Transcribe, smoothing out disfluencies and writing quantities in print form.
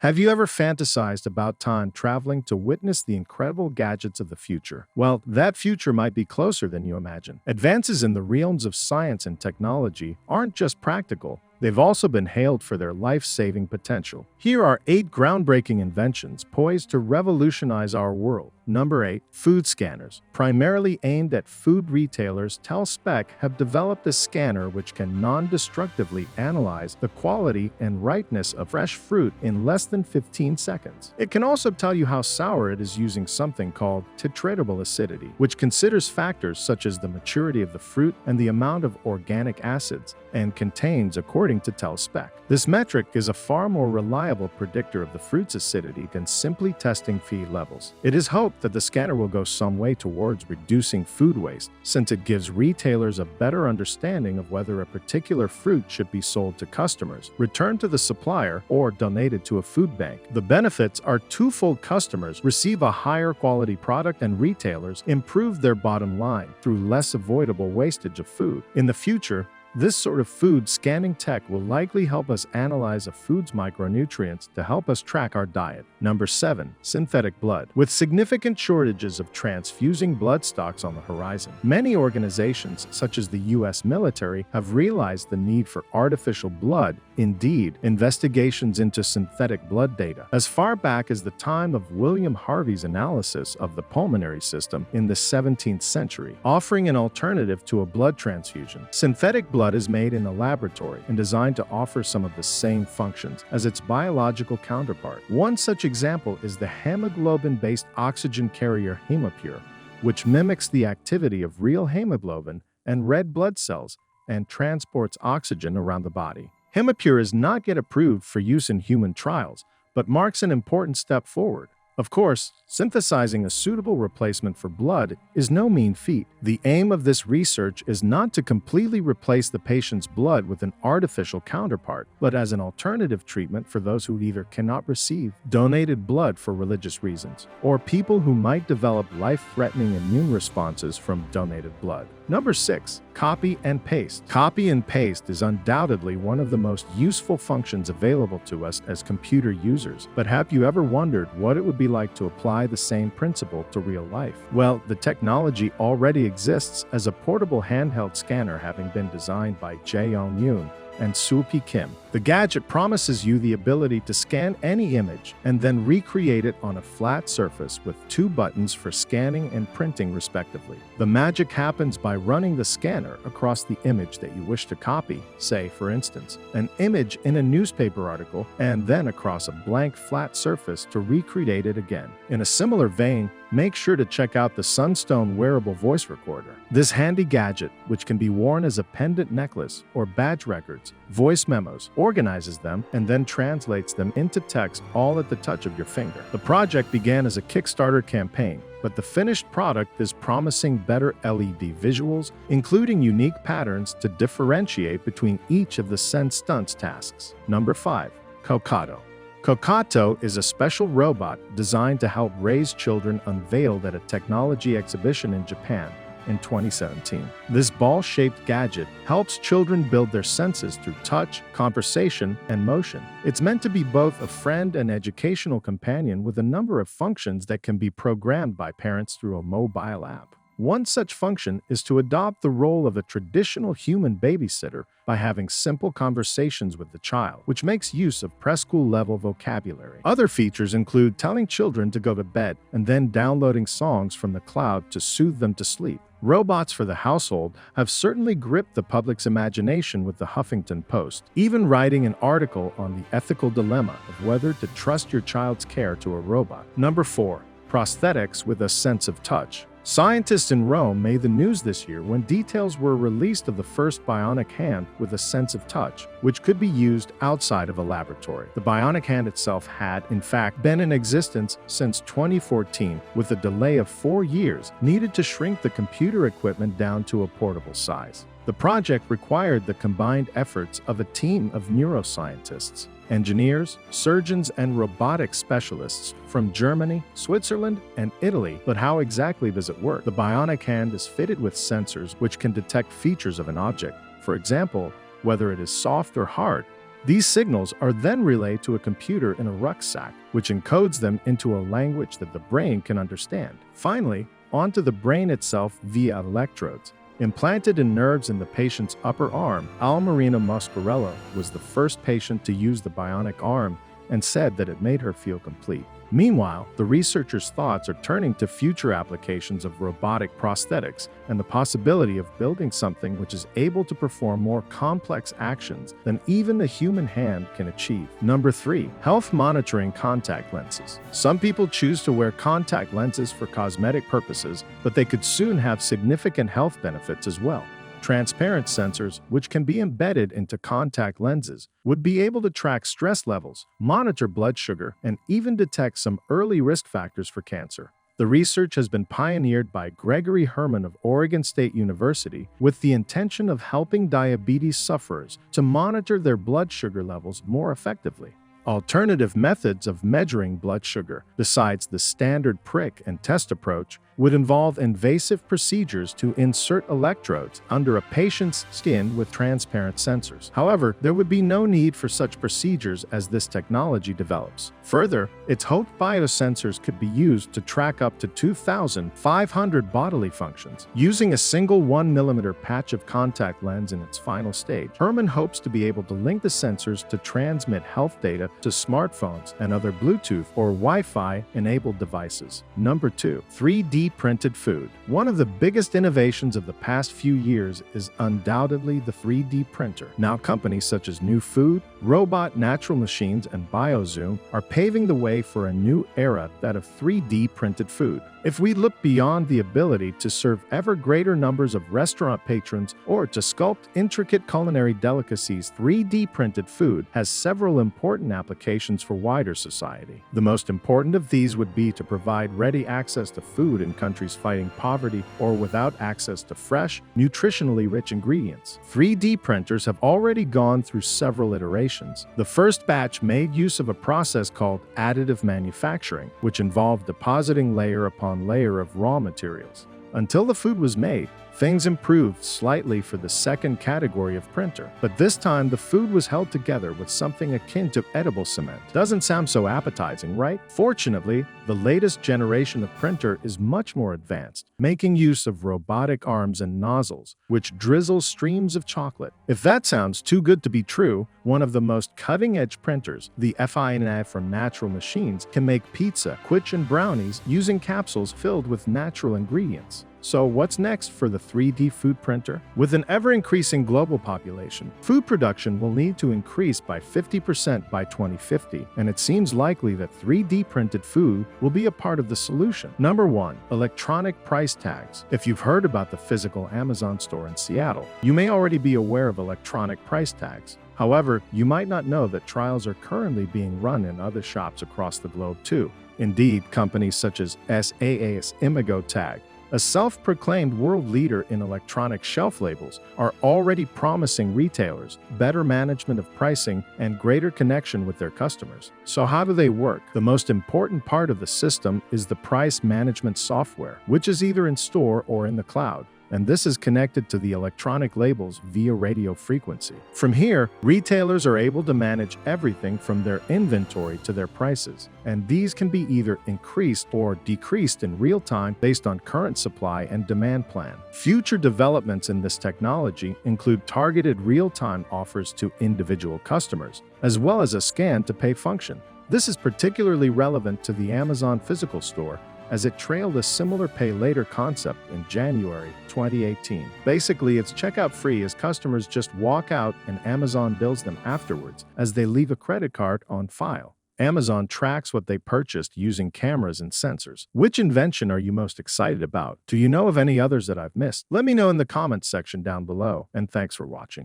Have you ever fantasized about time traveling to witness the incredible gadgets of the future? Well, that future might be closer than you imagine. Advances in the realms of science and technology aren't just practical. They've also been hailed for their life-saving potential. Here are 8 groundbreaking inventions poised to revolutionize our world. Number 8. Food scanners. Primarily aimed at food retailers, Telspec have developed a scanner which can non-destructively analyze the quality and ripeness of fresh fruit in less than 15 seconds. It can also tell you how sour it is using something called titratable acidity, which considers factors such as the maturity of the fruit and the amount of organic acids, and contains, according to Telspec. This metric is a far more reliable predictor of the fruit's acidity than simply testing feed levels. It is hoped that the scanner will go some way towards reducing food waste, since it gives retailers a better understanding of whether a particular fruit should be sold to customers, returned to the supplier, or donated to a food bank. The benefits are twofold: customers receive a higher quality product and retailers improve their bottom line through less avoidable wastage of food. In the future, this sort of food scanning tech will likely help us analyze a food's micronutrients to help us track our diet. Number 7. Synthetic blood. With significant shortages of transfusing blood stocks on the horizon, many organizations, such as the U.S. military, have realized the need for artificial blood. Indeed, investigations into synthetic blood data as far back as the time of William Harvey's analysis of the pulmonary system in the 17th century, offering an alternative to a blood transfusion. Synthetic blood is made in a laboratory and designed to offer some of the same functions as its biological counterpart. One such example is the hemoglobin-based oxygen carrier Hemopure, which mimics the activity of real hemoglobin and red blood cells and transports oxygen around the body. Hemopure is not yet approved for use in human trials, but marks an important step forward. Of course, synthesizing a suitable replacement for blood is no mean feat. The aim of this research is not to completely replace the patient's blood with an artificial counterpart, but as an alternative treatment for those who either cannot receive donated blood for religious reasons, or people who might develop life-threatening immune responses from donated blood. Number 6. Copy and paste. Copy and paste is undoubtedly one of the most useful functions available to us as computer users. But have you ever wondered what it would be like to apply the same principle to real life? Well, the technology already exists as a portable handheld scanner, having been designed by Jae-young Yoon and Soo-pi Kim. The gadget promises you the ability to scan any image and then recreate it on a flat surface with 2 buttons for scanning and printing respectively. The magic happens by running the scanner across the image that you wish to copy, say, for instance, an image in a newspaper article, and then across a blank flat surface to recreate it again. In a similar vein, make sure to check out the Sunstone wearable voice recorder. This handy gadget, which can be worn as a pendant necklace or badge records, voice memos, organizes them, and then translates them into text all at the touch of your finger. The project began as a Kickstarter campaign, but the finished product is promising better LED visuals, including unique patterns to differentiate between each of the Sense Stunts tasks. Number 5. Kokato. Kokato is a special robot designed to help raise children, unveiled at a technology exhibition in Japan in 2017. This ball-shaped gadget helps children build their senses through touch, conversation, and motion. It's meant to be both a friend and educational companion with a number of functions that can be programmed by parents through a mobile app. One such function is to adopt the role of a traditional human babysitter by having simple conversations with the child, which makes use of preschool-level vocabulary. Other features include telling children to go to bed and then downloading songs from the cloud to soothe them to sleep. Robots for the household have certainly gripped the public's imagination, with the Huffington Post even writing an article on the ethical dilemma of whether to trust your child's care to a robot. Number 4. Prosthetics with a sense of touch. Scientists in Rome made the news this year when details were released of the first bionic hand with a sense of touch, which could be used outside of a laboratory. The bionic hand itself had, in fact, been in existence since 2014, with a delay of 4 years needed to shrink the computer equipment down to a portable size. The project required the combined efforts of a team of neuroscientists, engineers, surgeons, and robotics specialists from Germany, Switzerland, and Italy. But how exactly does it work? The bionic hand is fitted with sensors which can detect features of an object, for example, whether it is soft or hard, These signals are then relayed to a computer in a rucksack, which encodes them into a language that the brain can understand. Finally, onto the brain itself via electrodes. Implanted in nerves in the patient's upper arm, Almarina Moscarella was the first patient to use the bionic arm and said that it made her feel complete. Meanwhile, the researchers' thoughts are turning to future applications of robotic prosthetics and the possibility of building something which is able to perform more complex actions than even the human hand can achieve. Number 3. Health monitoring contact lenses. Some people choose to wear contact lenses for cosmetic purposes, but they could soon have significant health benefits as well. Transparent sensors, which can be embedded into contact lenses, would be able to track stress levels, monitor blood sugar, and even detect some early risk factors for cancer. The research has been pioneered by Gregory Herman of Oregon State University with the intention of helping diabetes sufferers to monitor their blood sugar levels more effectively. Alternative methods of measuring blood sugar, besides the standard prick and test approach, would involve invasive procedures to insert electrodes under a patient's skin with transparent sensors. However, there would be no need for such procedures as this technology develops. Further, it's hoped biosensors could be used to track up to 2,500 bodily functions. Using a single 1mm patch of contact lens in its final stage, Herman hopes to be able to link the sensors to transmit health data to smartphones and other Bluetooth or Wi-Fi enabled devices. Number 2. 3D printed food. One of the biggest innovations of the past few years is undoubtedly the 3D printer. Now companies such as New Food, Robot Natural Machines, and BioZoom are paving the way for a new era, that of 3D printed food. If we look beyond the ability to serve ever greater numbers of restaurant patrons or to sculpt intricate culinary delicacies, 3D printed food has several important applications for wider society. The most important of these would be to provide ready access to food in countries fighting poverty or without access to fresh, nutritionally rich ingredients. 3D printers have already gone through several iterations. The first batch made use of a process called additive manufacturing, which involved depositing layer upon layer of raw materials. Until the food was made, things improved slightly for the second category of printer, but this time the food was held together with something akin to edible cement. Doesn't sound so appetizing, right? Fortunately, the latest generation of printer is much more advanced, making use of robotic arms and nozzles, which drizzle streams of chocolate. If that sounds too good to be true, one of the most cutting-edge printers, the Bionic from Natural Machines, can make pizza, quiche, and brownies using capsules filled with natural ingredients. So what's next for the 3D food printer? With an ever-increasing global population, food production will need to increase by 50% by 2050, and it seems likely that 3D printed food will be a part of the solution. Number 1. Electronic price tags. If you've heard about the physical Amazon store in Seattle, you may already be aware of electronic price tags. However, you might not know that trials are currently being run in other shops across the globe too. Indeed, companies such as SaaS Imago Tag, a self-proclaimed world leader in electronic shelf labels, are already promising retailers better management of pricing and greater connection with their customers. So how do they work? The most important part of the system is the price management software, which is either in store or in the cloud, and this is connected to the electronic labels via radio frequency. From here, retailers are able to manage everything from their inventory to their prices, and these can be either increased or decreased in real time based on current supply and demand plan. Future developments in this technology include targeted real-time offers to individual customers, as well as a scan-to-pay function. This is particularly relevant to the Amazon physical store, as it trailed a similar pay later concept in January 2018. Basically, it's checkout free as customers just walk out and Amazon bills them afterwards as they leave a credit card on file. Amazon tracks what they purchased using cameras and sensors. Which invention are you most excited about? Do you know of any others that I've missed? Let me know in the comments section down below, and thanks for watching.